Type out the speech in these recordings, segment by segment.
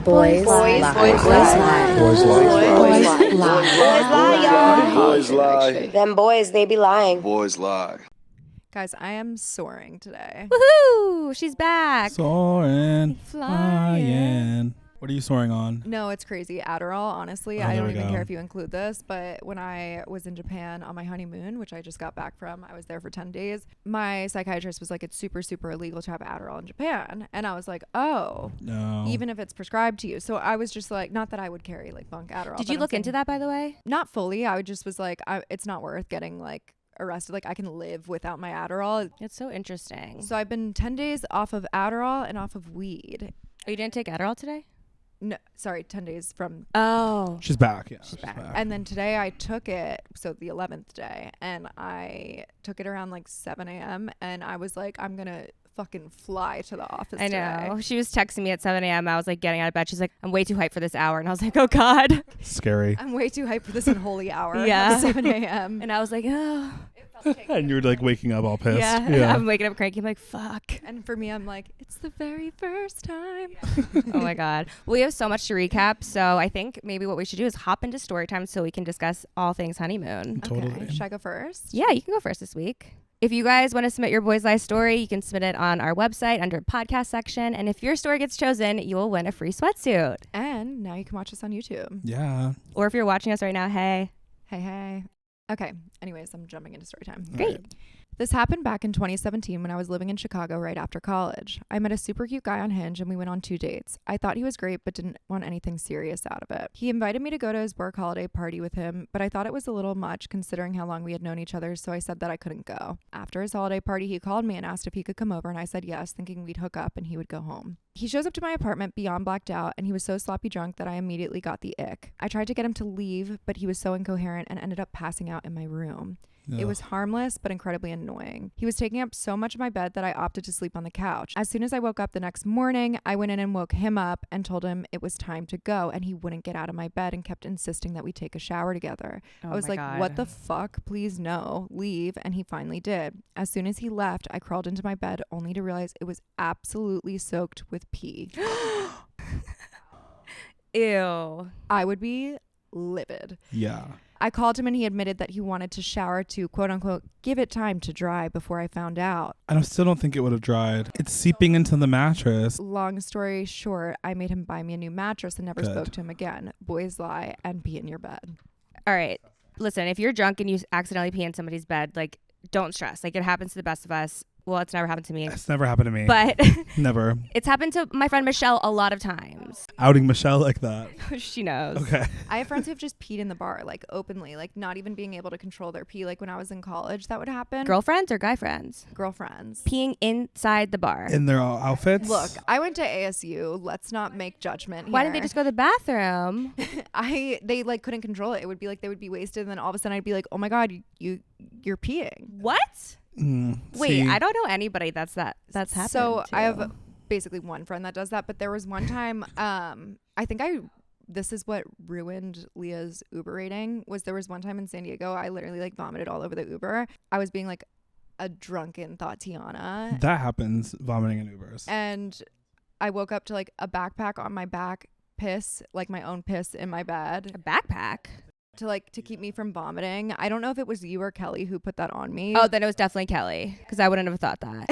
Boys lie. Boys lie. Boys lie, y'all. Boys lie. Them boys, they be lying. Boys lie. Guys, I am soaring today. Woohoo! She's back. Soaring, Flying. flying. What are you soaring on? No, it's crazy. Adderall, honestly. Oh, I there don't we even go. care if you include this, but when I was in Japan on my honeymoon, which I just got back from, I was there for 10 days. My psychiatrist was like, it's super, super illegal to have Adderall in Japan. And I was like, oh, No. even if it's prescribed to you. So I was just like, not that I would carry like bunk Adderall. Did but you I'm look into saying- that, by the way? Not fully. I just was like, it's not worth getting like arrested. Like I can live without my Adderall. It's so interesting. So I've been 10 days off of Adderall and off of weed. Oh, you didn't take Adderall today? No, sorry, 10 days from. Oh. She's back. Yeah, she's back. And then today I took it, so the 11th day, and I took it around like 7 a.m. and I was like, I'm going to fucking fly to the office I today. know. She was texting me at 7 a.m. I was like getting out of bed. She's like, I'm way too hyped for this hour. And I was like, oh, God. Scary. I'm way too hyped for this unholy hour. Yeah. At 7 a.m. And I was like, oh. And you were like waking up all pissed. Yeah. I'm waking up cranky. I'm like, fuck. And for me, I'm like, it's the very first time. Oh, my God. We have so much to recap. So I think maybe what we should do is hop into story time so we can discuss all things honeymoon. Totally. Okay, should I go first? Yeah, you can go first this week. If you guys want to submit your Boys Lie story, you can submit it on our website under podcast section. And if your story gets chosen, you will win a free sweatsuit. And now you can watch us on YouTube. Yeah. Or if you're watching us right now, hey. Hey. Okay. Anyways, I'm jumping into story time. Great. This happened back in 2017 when I was living in Chicago right after college. I met a super cute guy on Hinge and we went on 2 dates. I thought he was great but didn't want anything serious out of it. He invited me to go to his work holiday party with him, but I thought it was a little much considering how long we had known each other, so I said that I couldn't go. After his holiday party, he called me and asked if he could come over, and I said yes, thinking we'd hook up and he would go home. He shows up to my apartment beyond blacked out, and he was so sloppy drunk that I immediately got the ick. I tried to get him to leave, but he was so incoherent and ended up passing out in my room. It was harmless, but incredibly annoying. He was taking up so much of my bed that I opted to sleep on the couch. As soon as I woke up the next morning, I went in and woke him up and told him it was time to go, and he wouldn't get out of my bed and kept insisting that we take a shower together. Oh I was my like, God. what the fuck? Please no, leave. And he finally did. As soon as he left, I crawled into my bed only to realize it was absolutely soaked with pee. Ew. I would be livid. Yeah. I called him and he admitted that he wanted to shower to quote unquote give it time to dry before I found out. I still don't think it would have dried. It's seeping into the mattress. Long story short, I made him buy me a new mattress and never Good. spoke to him again. Boys lie and pee in your bed. All right. Listen, if you're drunk and you accidentally pee in somebody's bed, like, don't stress. Like, it happens to the best of us. Well, it's never happened to me. It's never happened to me. But Never. it's happened to my friend Michelle a lot of times. Outing Michelle like that. She knows. Okay. I have friends who have just peed in the bar, like openly, like not even being able to control their pee. Like when I was in college, that would happen. Girlfriends or guy friends? Girlfriends. Peeing inside the bar. In their outfits. Look, I went to ASU. Let's not make judgment here. Why didn't they just go to the bathroom? They like couldn't control it. It would be like they would be wasted, and then all of a sudden I'd be like, oh my god, you're peeing. What? Wait, See, I don't know anybody that's happened So to. I have basically one friend that does that, but there was one time I think this is what ruined Leah's Uber rating. There was one time in San Diego I literally like vomited all over the Uber. I was being like a drunken Tatiana, that happens vomiting in Ubers. and I woke up to like a backpack on my back, piss, like my own piss in my bed A backpack? to keep me from vomiting. I don't know if it was you or Kelly who put that on me. Oh, then it was definitely Kelly, because I wouldn't have thought that.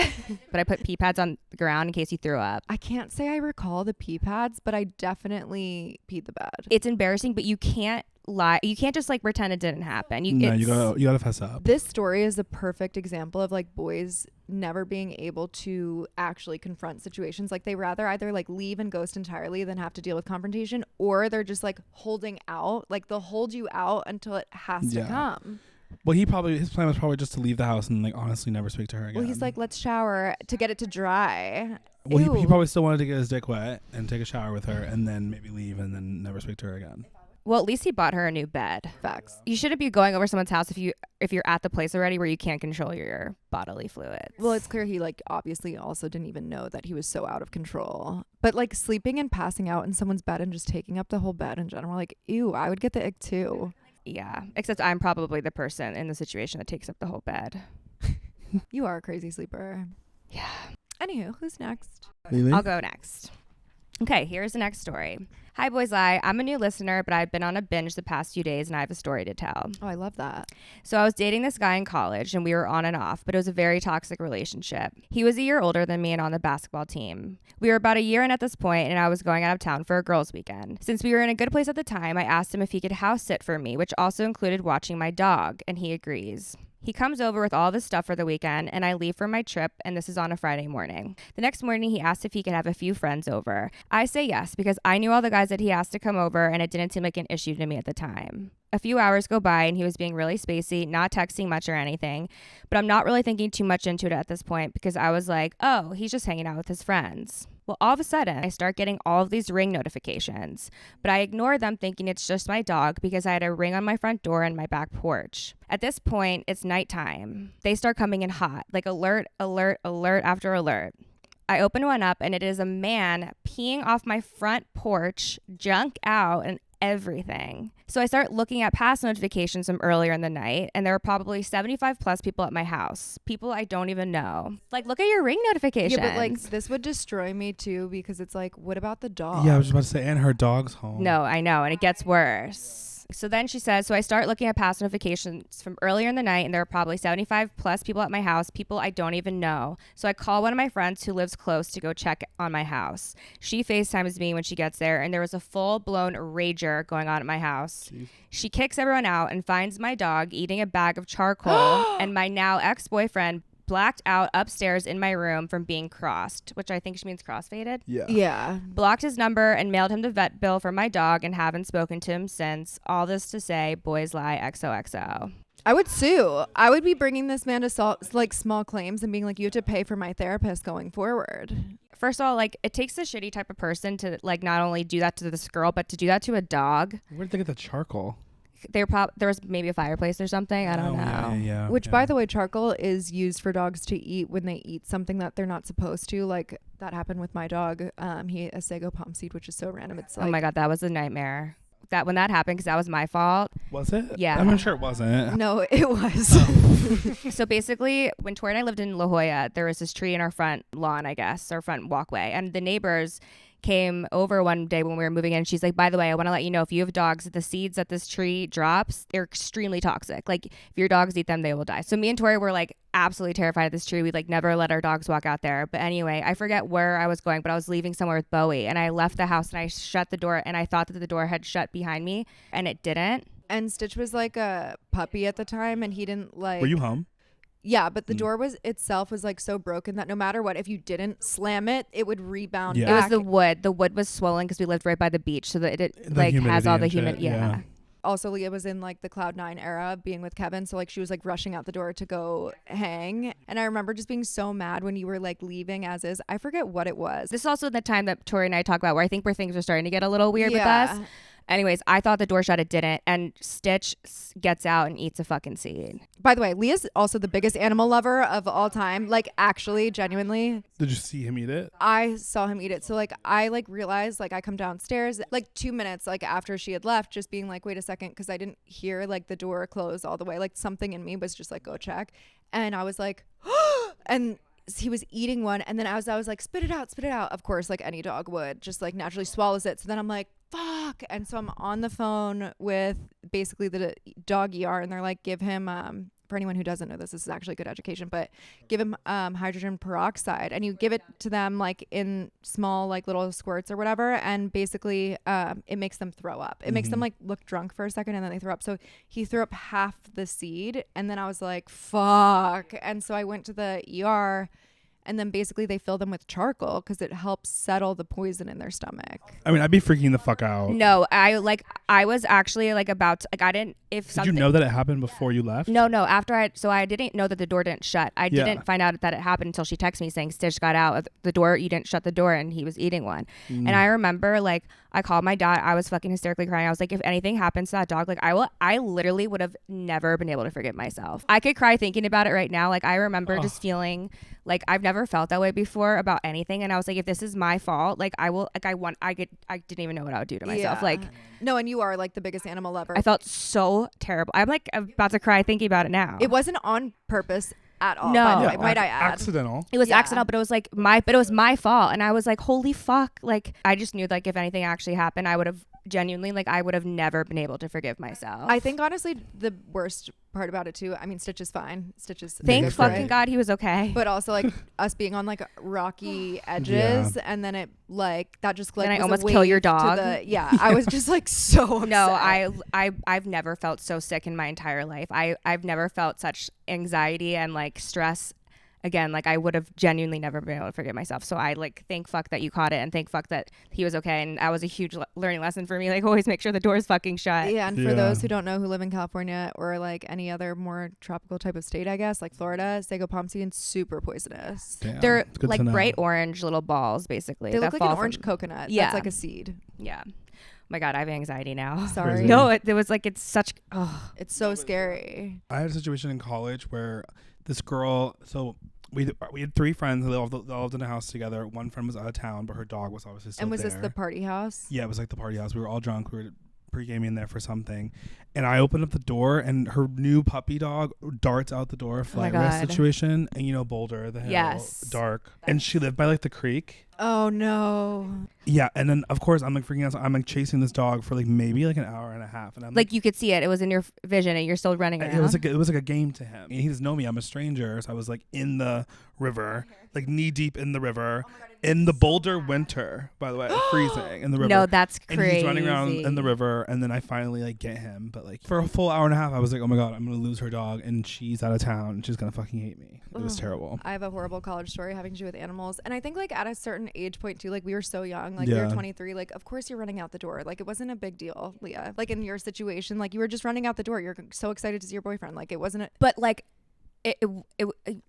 But I put pee pads on the ground in case you threw up. I can't say I recall the pee pads, but I definitely peed the bed. It's embarrassing, but you can't lie. You can't just like pretend it didn't happen. You gotta fess up. This story is a perfect example of like boys never being able to actually confront situations. Like they rather either like leave and ghost entirely than have to deal with confrontation, or they're just like holding out. Like they'll hold you out until it has to come. Well, his plan was probably just to leave the house and like honestly never speak to her again. Well, he's like, let's shower to get it to dry. Well, he Ew. probably still wanted to get his dick wet and take a shower with her and then maybe leave and then never speak to her again. Well, at least he bought her a new bed. Facts. You shouldn't be going over someone's house if you're at the place already where you can't control your bodily fluids. Well, it's clear he like obviously also didn't even know that he was so out of control. But like sleeping and passing out in someone's bed and just taking up the whole bed in general, like, ew, I would get the ick too. Yeah, except I'm probably the person in the situation that takes up the whole bed. You are a crazy sleeper. Yeah. Anywho, who's next? Lily? I'll go next. Okay, here's the next story. Hi, Boys Lie. I'm a new listener, but I've been on a binge the past few days and I have a story to tell. Oh, I love that. So I was dating this guy in college and we were on and off, but it was a very toxic relationship. He was a year older than me and on the basketball team. We were about a year in at this point and I was going out of town for a girls' weekend. Since we were in a good place at the time, I asked him if he could house sit for me, which also included watching my dog, and he agrees. He comes over with all this stuff for the weekend, and I leave for my trip, and this is on a Friday morning. The next morning, he asked if he could have a few friends over. I say yes, because I knew all the guys that he asked to come over, and it didn't seem like an issue to me at the time. A few hours go by, and he was being really spacey, not texting much or anything, but I'm not really thinking too much into it at this point, because I was like, oh, he's just hanging out with his friends. Well, all of a sudden, I start getting all of these Ring notifications, but I ignore them thinking it's just my dog because I had a Ring on my front door and my back porch. At this point, it's nighttime. They start coming in hot, like alert, alert, alert after alert. I open one up and it is a man peeing off my front porch, junk out, and everything. So I start looking at past notifications from earlier in the night, and there were probably 75 plus people at my house. People I don't even know. Like, look at your Ring notifications. Yeah, but like this would destroy me too, because it's like, what about the dog? Yeah, I was just about to say, and her dog's home. No, I know, and it gets worse. So then she says, so I start looking at past notifications from earlier in the night, and there are probably 75 plus people at my house, people I don't even know. So I call one of my friends who lives close to go check on my house. She FaceTimes me when she gets there, and there was a full-blown rager going on at my house. Jeez. She kicks everyone out and finds my dog eating a bag of charcoal, and my now ex-boyfriend blacked out upstairs in my room from being crossed, which I think she means crossfaded. Yeah. Blocked his number and mailed him the vet bill for my dog and haven't spoken to him since. All this to say, Boys Lie XOXO. I would sue. I would be bringing this man to like small claims and being like, you have to pay for my therapist going forward. First of all, like, it takes a shitty type of person to like not only do that to this girl, but to do that to a dog. Where did they get the charcoal? There was maybe a fireplace or something. I don't know. Yeah. Which, by the way, charcoal is used for dogs to eat when they eat something that they're not supposed to. Like, that happened with my dog. He ate a sago palm seed, which is so random. It's like, Oh my God, that was a nightmare. That when that happened, because that was my fault. Was it? Yeah. I'm sure it wasn't. no, it was. So basically, when Tori and I lived in La Jolla, there was this tree in our front lawn, I guess, our front walkway. And the neighbors came over one day when we were moving in. She's like, by the way, I want to let you know, if you have dogs, the seeds that this tree drops, they're extremely toxic. Like, if your dogs eat them, they will die. So me and Tori were like absolutely terrified of this tree. We'd like never let our dogs walk out there. But anyway, I forget where I was going, but I was leaving somewhere with Bowie, and I left the house and I shut the door, and I thought that the door had shut behind me, and it didn't. And Stitch was like a puppy at the time, and he didn't like. Were you home? Yeah, but the door itself was like so broken that no matter what, if you didn't slam it, it would rebound Yeah. It was back. the wood. The wood was swollen because we lived right by the beach, so that it The like has humidity all the and shit, humid. yeah. Also, Leah was in like the Cloud9 era of being with Kevin, so like she was like rushing out the door to go hang. And I remember just being so mad when you were like leaving as is. I forget what it was. This is also the time that Tori and I talk about where I think where things are starting to get a little weird with Yeah. us. Anyways, I thought the door shut, it didn't, and Stitch gets out and eats a fucking seed. By the way, Leah's also the biggest animal lover of all time. Like, actually, genuinely, Did you see him eat it? I saw him eat it. So like I like realized, like I come downstairs like 2 minutes like after she had left, just being like, wait a second, because I didn't hear like the door close all the way. Like something in me was just like, go check. And I was like, and he was eating one, and then as I was like, spit it out, of course, like any dog would, just like naturally swallows it. So then I'm like, fuck. And so I'm on the phone with basically the dog ER, and they're like, give him for anyone who doesn't know this is actually good education, but give him hydrogen peroxide, and you give it to them like in small like little squirts or whatever, and basically it makes them throw up. It makes them like look drunk for a second, and then they throw up. So he threw up half the seed, and then I was like, fuck. And so I went to the ER, and then basically they fill them with charcoal because it helps settle the poison in their stomach. I mean, I'd be freaking the fuck out. No, I was actually like about to, like I didn't if Did something. you know that it happened before you left? No, after I didn't know that the door didn't shut. I Yeah. didn't find out that it happened until she texted me saying Stitch got out of the door. You didn't shut the door, and he was eating one. And I remember like I called my dad. I was fucking hysterically crying. I was like, if anything happens to that dog, like I literally would have never been able to forgive myself. I could cry thinking about it right now. Like I remember just feeling like I've never felt that way before about anything, and I was like, if this is my fault, like I didn't even know what I would do to myself. Yeah. Like No, and you are like the biggest animal lover. I felt so terrible. I'm like about to cry thinking about it now. It wasn't on purpose at all. No. by the way, Yeah, might I add? accidental. It was Yeah. accidental, but it was my fault. And I was like, holy fuck. Like, I just knew like if anything actually happened, I would have genuinely, like, I would have never been able to forgive myself. I think honestly the worst part about it too, I mean, Stitch is fine. Stitch is Thank good, fucking right? God he was okay. But also like us being on like rocky edges, and then it like that just like Then I was a almost kill your wave to dog. I was just like so upset. No, I've never felt so sick in my entire life. I've never felt such anxiety and like stress. Again, like I would have genuinely never been able to forgive myself. So I like thank fuck that you caught it, and thank fuck that he was okay. And that was a huge learning lesson for me. Like always make sure the door is fucking shut. Yeah, and for those who don't know, who live in California or like any other more tropical type of state, I guess, like Florida, sago palm seed, super poisonous. Damn, They're it's good like to know. bright orange little balls, basically. They that look like fall an orange from- coconut. Yeah. That's like a seed. Yeah. Oh my God, I have anxiety now. Sorry. Crazy. No, it was like it's such. Oh, It's so scary. I had a situation in college where this girl, so we had 3 friends who all lived in a house together. One friend was out of town, but her dog was obviously still And was there. this the party house? Yeah, it was like the party house. We were all drunk. We were pre-gaming there for something. And I opened up the door, and her new puppy dog darts out the door. Flight risk God. situation. And you know Boulder, the hill, Yes. dark. And she lived by like the creek. Oh no. Yeah, and then of course I'm like freaking out. So I'm like chasing this dog for like maybe like an hour and a half, and I'm like you could see it. It was in your vision, and you're still running around. it was like a game to him. He doesn't know me. I'm a stranger, so I was like in the river, like knee deep in the river, in the Boulder winter. By the way, freezing in the river. No, that's And crazy. he's running around in the river, and then I finally like get him. But like for a full hour and a half, I was like, oh my God, I'm gonna lose her dog, and she's out of town, and she's gonna fucking hate me. It was terrible. I have a horrible college story having to do with animals. And I think like at a certain age point too, like we were so young, like we were 23, like of course you're running out the door. Like it wasn't a big deal, Leah. Like in your situation, like you were just running out the door. You're so excited to see your boyfriend. Like it wasn't But like, it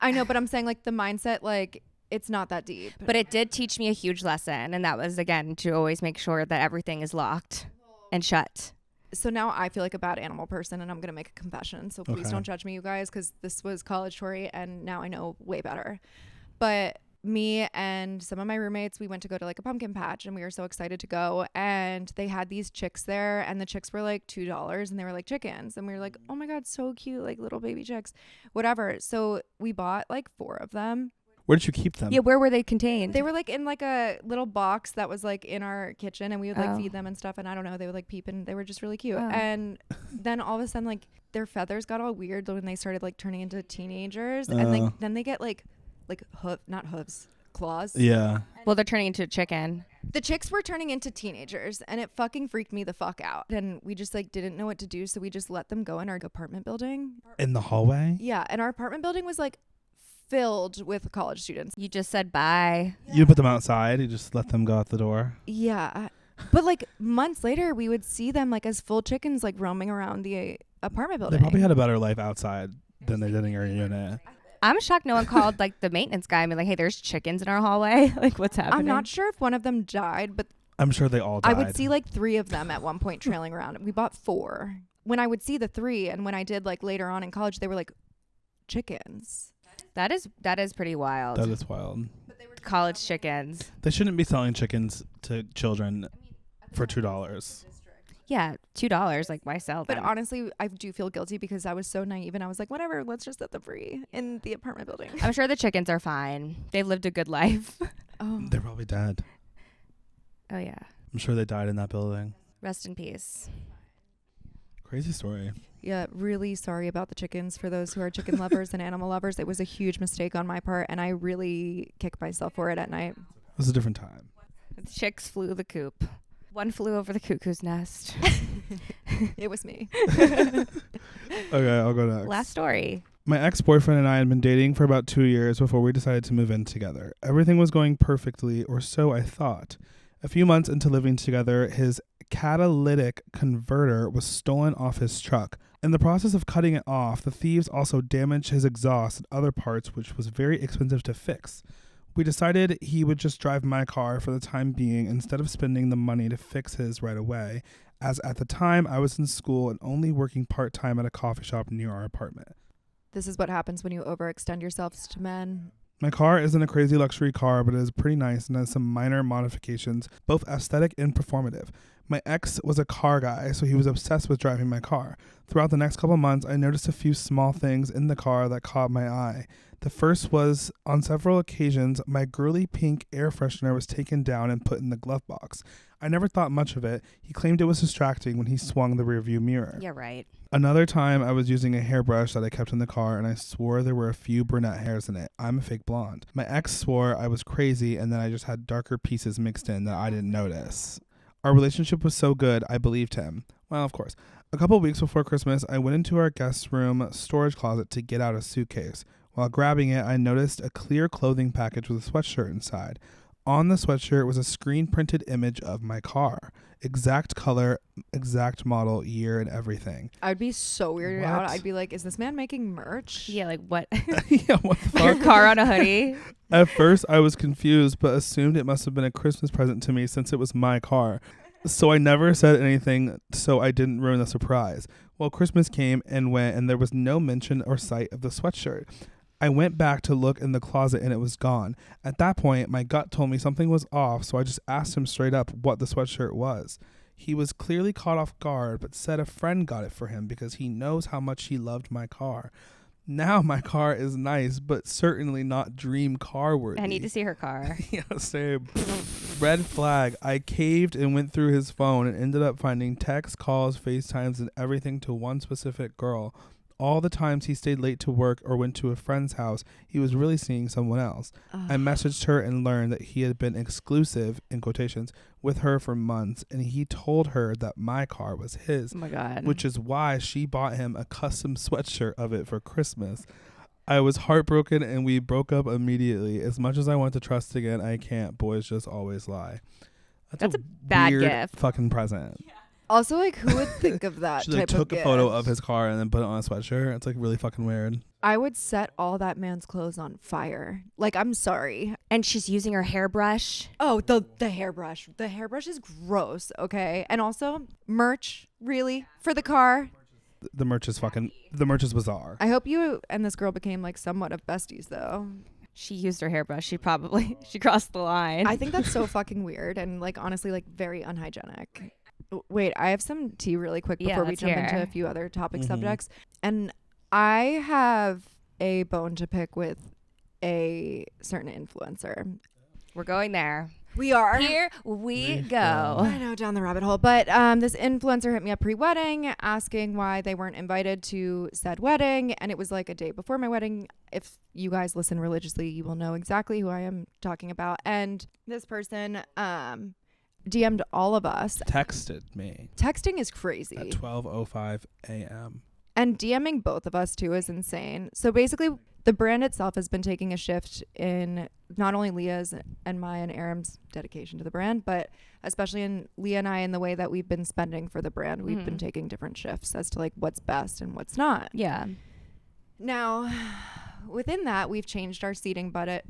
I know, but I'm saying like the mindset, like it's not that deep. but it did teach me a huge lesson, and that was again to always make sure that everything is locked and shut. So now I feel like a bad animal person, and I'm going to make a confession. So please Okay. don't judge me, you guys, because this was college story, and now I know way better. But me and some of my roommates, we went to go to like a pumpkin patch, and we were so excited to go. And they had these chicks there, and the chicks were like $2, and they were like chickens. And we were like, oh my God, so cute, like little baby chicks, whatever. So we bought like 4 of them. Where did you keep them? Yeah, where were they contained? They were like in like a little box that was like in our kitchen, and we would like Oh. feed them and stuff. And I don't know, they would like peep, and they were just really cute. Oh. And then all of a sudden, like their feathers got all weird when they started like turning into teenagers, and then they get like not hooves, claws. Yeah. Well, they're turning into a chicken. The chicks were turning into teenagers, and it fucking freaked me the fuck out. And we just like didn't know what to do, so we just let them go in our apartment building. In the hallway? Yeah, and our apartment building was like filled with college students. You just said bye. You put them outside. You just let them go out the door. Yeah. But like months later, we would see them like as full chickens, like roaming around the apartment building. They probably had a better life outside than they did in your unit. I'm shocked no one called like the maintenance guy and be like, hey, there's chickens in our hallway. Like, what's happening? I'm not sure if one of them died, but I'm sure they all died. I would see like 3 of them at one point trailing around. We bought 4. When I would see the 3, and when I did like later on in college, they were like chickens. That is pretty wild. That is wild. College chickens. They shouldn't be selling chickens to children for $2. Yeah, $2. Like, why sell But them? honestly, I do feel guilty because I was so naive, and I was like, whatever, let's just set them free in the apartment building. I'm sure the chickens are fine. They've lived a good life. Oh, They're probably dead. Oh, yeah. I'm sure they died in that building. Rest in peace. Crazy story. yeah, really sorry about the chickens for those who are chicken lovers and animal lovers. It was a huge mistake on my part, and I really kick myself for it at night. It was a different time. The chicks flew the coop. One flew over the cuckoo's nest. It was me. Okay, I'll go next. Last story. My ex-boyfriend and I had been dating for about 2 years before we decided to move in together. Everything was going perfectly, or so I thought. A few months into living together, his catalytic converter was stolen off his truck. In the process of cutting it off, the thieves also damaged his exhaust and other parts, which was very expensive to fix. We decided he would just drive my car for the time being instead of spending the money to fix his right away, as at the time I was in school and only working part-time at a coffee shop near our apartment. This is what happens when you overextend yourselves to men. My car isn't a crazy luxury car, but it is pretty nice and has some minor modifications, both aesthetic and performative. My ex was a car guy, so he was obsessed with driving my car. Throughout the next couple months, I noticed a few small things in the car that caught my eye. The first was, on several occasions, my girly pink air freshener was taken down and put in the glove box. I never thought much of it. He claimed it was distracting when he swung the rearview mirror. Yeah, right. Another time, I was using a hairbrush that I kept in the car, and I swore there were a few brunette hairs in it. I'm a fake blonde. My ex swore I was crazy, and then I just had darker pieces mixed in that I didn't notice. Our relationship was so good, I believed him. Well, of course. A couple weeks before Christmas, I went into our guest room storage closet to get out a suitcase. While grabbing it, I noticed a clear clothing package with a sweatshirt inside. On the sweatshirt was a screen-printed image of my car. Exact color, exact model, year, and everything. I'd be so weirded What? out. I'd be like, is this man making merch? Yeah, like what? Yeah, what the Your fuck? car on a hoodie? At first, I was confused, but assumed it must have been a Christmas present to me since it was my car. So I never said anything, so I didn't ruin the surprise. Well, Christmas came and went, and there was no mention or sight of the sweatshirt. I went back to look in the closet and it was gone. At that point, my gut told me something was off, so I just asked him straight up what the sweatshirt was. He was clearly caught off guard, but said a friend got it for him because he knows how much he loved my car. Now my car is nice, but certainly not dream car worthy. I need to see her car. Yeah, same. Red flag. I caved and went through his phone and ended up finding texts, calls, FaceTimes, and everything to one specific girl. All the times he stayed late to work or went to a friend's house, he was really seeing someone else. I messaged her and learned that he had been exclusive, in quotations, with her for months, and he told her that my car was his, Oh my God. which is why she bought him a custom sweatshirt of it for Christmas. I was heartbroken and we broke up immediately. As much as I want to trust again, I can't. Boys just always lie. That's a bad weird gift. fucking present. Also, like, who would think of that She type like took of a photo gift? of his car and then put it on a sweatshirt. It's like really fucking weird. I would set all that man's clothes on fire. Like, I'm sorry. And she's using her hairbrush. Oh, the hairbrush. The hairbrush is gross, okay? And also, merch, really? For the car? The merch is bizarre. I hope you and this girl became, like, somewhat of besties, though. She used her hairbrush. She crossed the line. I think that's so fucking weird and, like, honestly, like, very unhygienic. Wait, I have some tea really quick Yeah, before we let's jump hear. into a few other topic Mhm. subjects. And I have a bone to pick with a certain influencer. We're going there. We are. Here we go. I know, down the rabbit hole. But this influencer hit me up pre-wedding asking why they weren't invited to said wedding. And it was like a day before my wedding. If you guys listen religiously, you will know exactly who I am talking about. And this person DM'd all of us. Texted me Texting is crazy. at 12:05 a.m. And DMing both of us too is insane. So basically, the brand itself has been taking a shift in not only Leah's and my and Aram's dedication to the brand, but especially in Leah and I in the way that we've been spending for the brand. We've been taking different shifts as to like what's best and what's not. Yeah. Now, within that, we've changed our seating budget,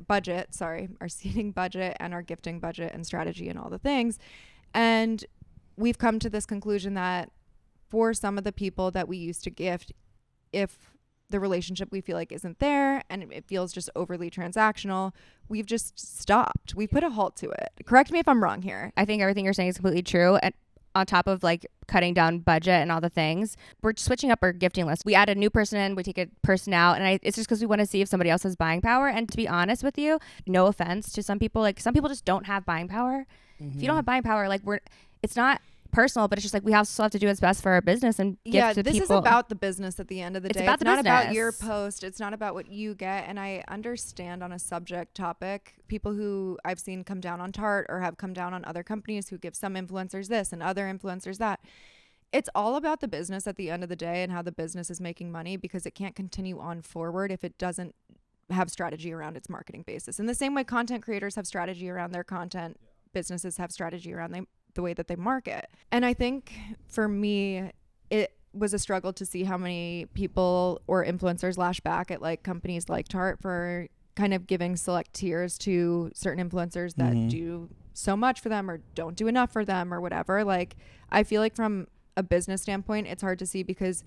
our seating budget and our gifting budget and strategy and all the things. And we've come to this conclusion that for some of the people that we used to gift, if the relationship we feel like isn't there and it feels just overly transactional, we've just stopped. We put a halt to it. Correct me if I'm wrong here. I think everything you're saying is completely true. And on top of like cutting down budget and all the things, we're switching up our gifting list. We add a new person in, we take a person out, and it's just because we want to see if somebody else has buying power. And to be honest with you, no offense to some people, like some people just don't have buying power. If you don't have buying power, like it's not personal, but it's just like we still have to do what's best for our business and give to this people. is about the business at the end of the It's day. about It's the not about business. your post. It's not about what you get. And I understand on a subject topic, people who I've seen come down on Tarte or have come down on other companies who give some influencers this and other influencers that. It's all about the business at the end of the day and how the business is making money, because it can't continue on forward if it doesn't have strategy around its marketing basis. In the same way content creators have strategy around their content, businesses have strategy around the way that they market. And I think for me, it was a struggle to see how many people or influencers lash back at like companies like Tarte for kind of giving select tiers to certain influencers that do so much for them or don't do enough for them or whatever. Like, I feel like from a business standpoint, it's hard to see because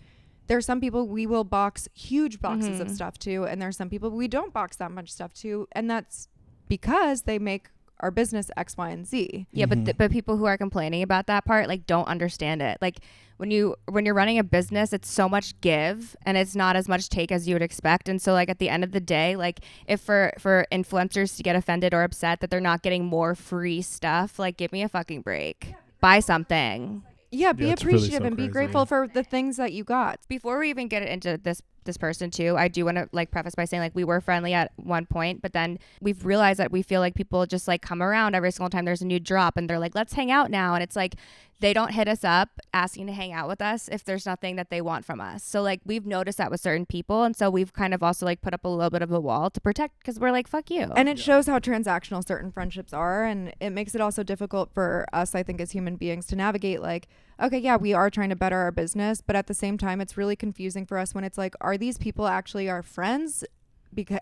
there are some people we will box huge boxes of stuff to, and there are some people we don't box that much stuff to, and that's because they make our business X, Y, and Z. Yeah, but people who are complaining about that part like don't understand it. Like when you're running a business, it's so much give and it's not as much take as you would expect. And so like at the end of the day, like if for influencers to get offended or upset that they're not getting more free stuff, like give me a fucking break. Buy something. Yeah, be it's really appreciative so and be crazy. grateful for the things that you got. Before we even get into this person too, I do want to like preface by saying like we were friendly at one point, but then we've realized that we feel like people just like come around every single time there's a new drop and they're like, let's hang out now. And it's like they don't hit us up asking to hang out with us if there's nothing that they want from us. So like we've noticed that with certain people, and so we've kind of also like put up a little bit of a wall to protect, because we're like, fuck you. And it shows how transactional certain friendships are, and it makes it also difficult for us, I think, as human beings to navigate like, okay, yeah, we are trying to better our business, but at the same time it's really confusing for us when it's like, are these people actually our friends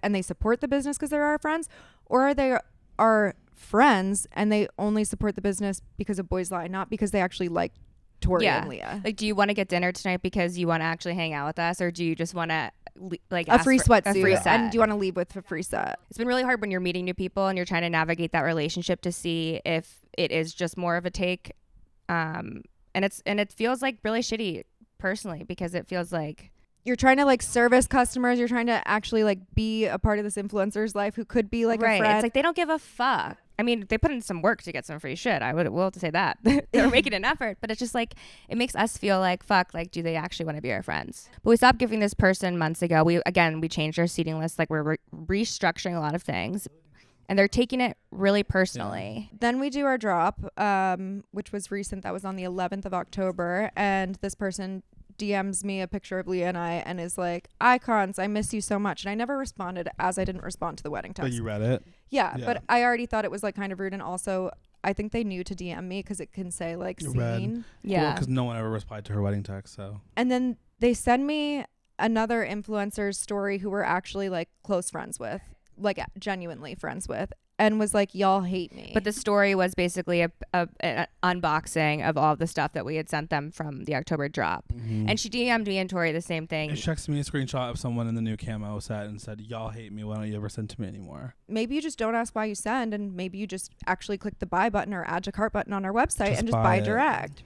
and they support the business because they're our friends, or are they our friends and they only support the business because of Boys Lie, not because they actually like Tori and Leah? Like, do you want to get dinner tonight because you want to actually hang out with us, or do you just want to like a free sweatsuit, a free set? and do you want to leave with a free set? It's been really hard when you're meeting new people and you're trying to navigate that relationship to see if it is just more of a take, and it feels like really shitty personally, because it feels like you're trying to like service customers, you're trying to actually like be a part of this influencer's life who could be like a friend. It's like they don't give a fuck. I mean, they put in some work to get some free shit. I would will to say that. They're making an effort, but it's just like, it makes us feel like, fuck, like, do they actually want to be our friends? But we stopped giving this person months ago. We changed our seating list. Like, we're restructuring a lot of things, and they're taking it really personally. Yeah. Then we do our drop, which was recent. That was on the 11th of October. And this person DMs me a picture of Leah and I and is like, icons, I miss you so much. And I never responded, as I didn't respond to the wedding text. But you read it? Yeah, but I already thought it was like kind of rude. And also, I think they knew to DM me because it can say like seen. Yeah. Because no one ever replied to her wedding text. So. And then they send me another influencer's story who we're actually like close friends with, like genuinely friends with, and was like, y'all hate me. But the story was basically an unboxing of all the stuff that we had sent them from the October drop. Mm-hmm. And she DM'd me and Tori the same thing. And she texted me a screenshot of someone in the new camo set and said, y'all hate me. Why don't you ever send to me anymore? Maybe you just don't ask why you send, and maybe you just actually click the buy button or add to cart button on our website and just buy direct.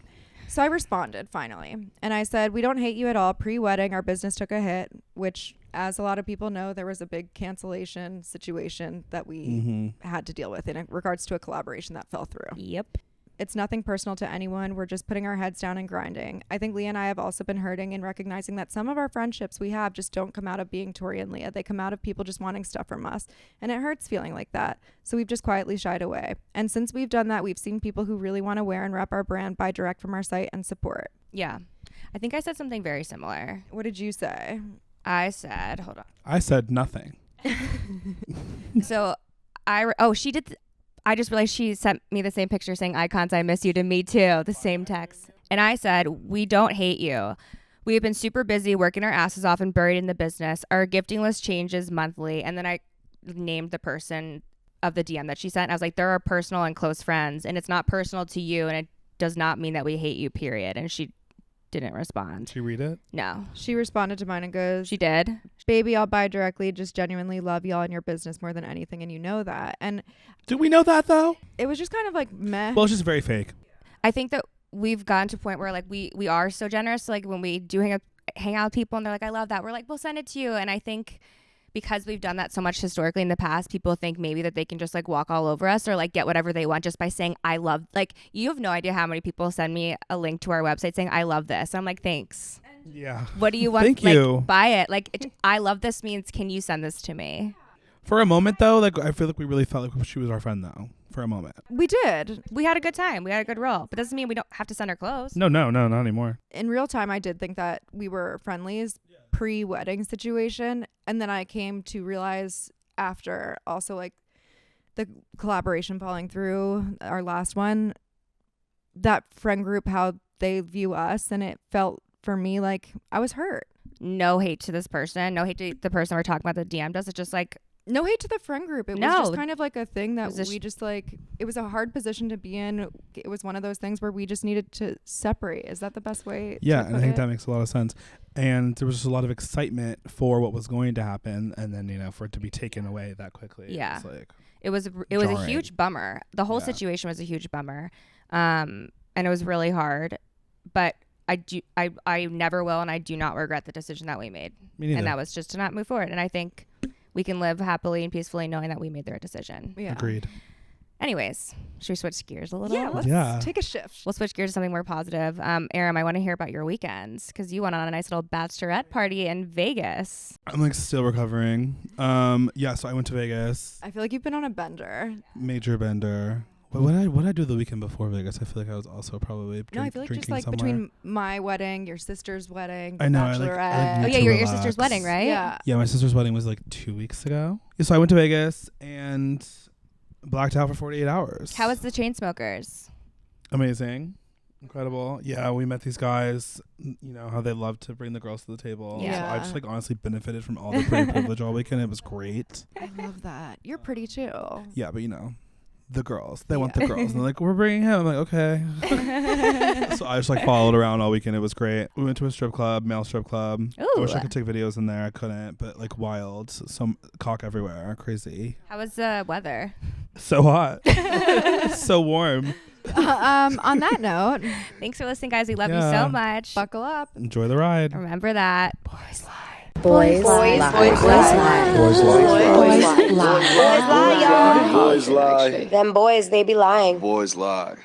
So I responded finally, and I said, we don't hate you at all. Pre-wedding, our business took a hit, which, as a lot of people know, there was a big cancellation situation that we had to deal with in regards to a collaboration that fell through. Yep. It's nothing personal to anyone. We're just putting our heads down and grinding. I think Leah and I have also been hurting in recognizing that some of our friendships we have just don't come out of being Tori and Leah. They come out of people just wanting stuff from us. And it hurts feeling like that. So we've just quietly shied away. And since we've done that, we've seen people who really want to wear and rep our brand buy direct from our site and support. Yeah. I think I said something very similar. What did you say? I said, hold on. I said nothing. So she did. I just realized she sent me the same picture saying, icons, I miss you, to me too. The same text. And I said, we don't hate you. We have been super busy working our asses off and buried in the business. Our gifting list changes monthly. And then I named the person of the DM that she sent. I was like, they're our personal and close friends, and it's not personal to you, and it does not mean that we hate you, period. And she didn't respond. Did she read it? No. She responded to mine and goes, She did? baby, I'll buy directly. Just genuinely love y'all and your business more than anything, and you know that. And Do we know that though? it was just kind of like meh. Well, it's just very fake. I think that we've gotten to a point where like we are so generous. Like when we do hang out with people and they're like, I love that, we're like, we'll send it to you. And I think because we've done that so much historically in the past, people think maybe that they can just like walk all over us or like get whatever they want just by saying I love. Like, you have no idea how many people send me a link to our website saying I love this. I'm like, thanks. Yeah. What do you want? Thank like, you. Buy it. Like, I love this means can you send this to me? For a moment though, like I feel like we really felt like she was our friend though. For a moment. We did. We had a good time. We had a good roll. But doesn't mean we don't have to send her clothes. No, not anymore. In real time, I did think that we were friendlies pre-wedding situation. And then I came to realize after also like the collaboration falling through, our last one, that friend group, how they view us. And it felt for me like I was hurt. No hate to this person. No hate to the person we're talking about that DM'd us. It's just like, No hate to the friend group. It was No. just kind of like a thing that It was we just like, it was a hard position to be in. It was one of those things where we just needed to separate. Is that the best way Yeah, to and put I think it? that makes a lot of sense. And there was just a lot of excitement for what was going to happen, and then for it to be taken away that quickly. Yeah. It's like, It was a jarring. huge bummer. The whole Yeah. situation was a huge bummer. And it was really hard, but I never will, and I do not regret the decision that we made. me neither. And that was just to not move forward. And I think we can live happily and peacefully knowing that we made the right decision. Yeah. Agreed. Anyways, should we switch gears a little? Yeah, let's Yeah. take a shift. We'll switch gears to something more positive. Aram, I want to hear about your weekends because you went on a nice little bachelorette party in Vegas. I'm like still recovering. Yeah, so I went to Vegas, I feel like you've been on a bender. major bender. What did I do the weekend before Vegas? I feel like I was also probably No, I feel like just drinking like somewhere. between my wedding, your sister's wedding, the I know, I like bachelorette. Oh need yeah, to your relax. sister's wedding, right? Yeah. Yeah, my sister's wedding was like 2 weeks ago. Yeah, so I went to Vegas and blacked out for 48 hours. How was the Chainsmokers? Amazing. Incredible. Yeah, we met these guys, how they love to bring the girls to the table. Yeah. So I just like honestly benefited from all the pretty privilege all weekend. It was great. I love that. You're pretty too. Yeah, but the girls. They want the girls. And they're like, we're bringing him. I'm like, okay. So I just like followed around all weekend. It was great. We went to a strip club, male strip club. I wish I Ooh. could take videos in there. I couldn't, but like wild. Some cock everywhere. Crazy. How was the weather? So hot. So warm. On that note, Thanks for listening, guys. We love you Yeah. so much. buckle up. Enjoy the ride. Remember that. Boys lie. Boys lie. Boys lie. Boys lie. Boys lie, y'all. Boys lie. Them boys, they be lying. Boys lie.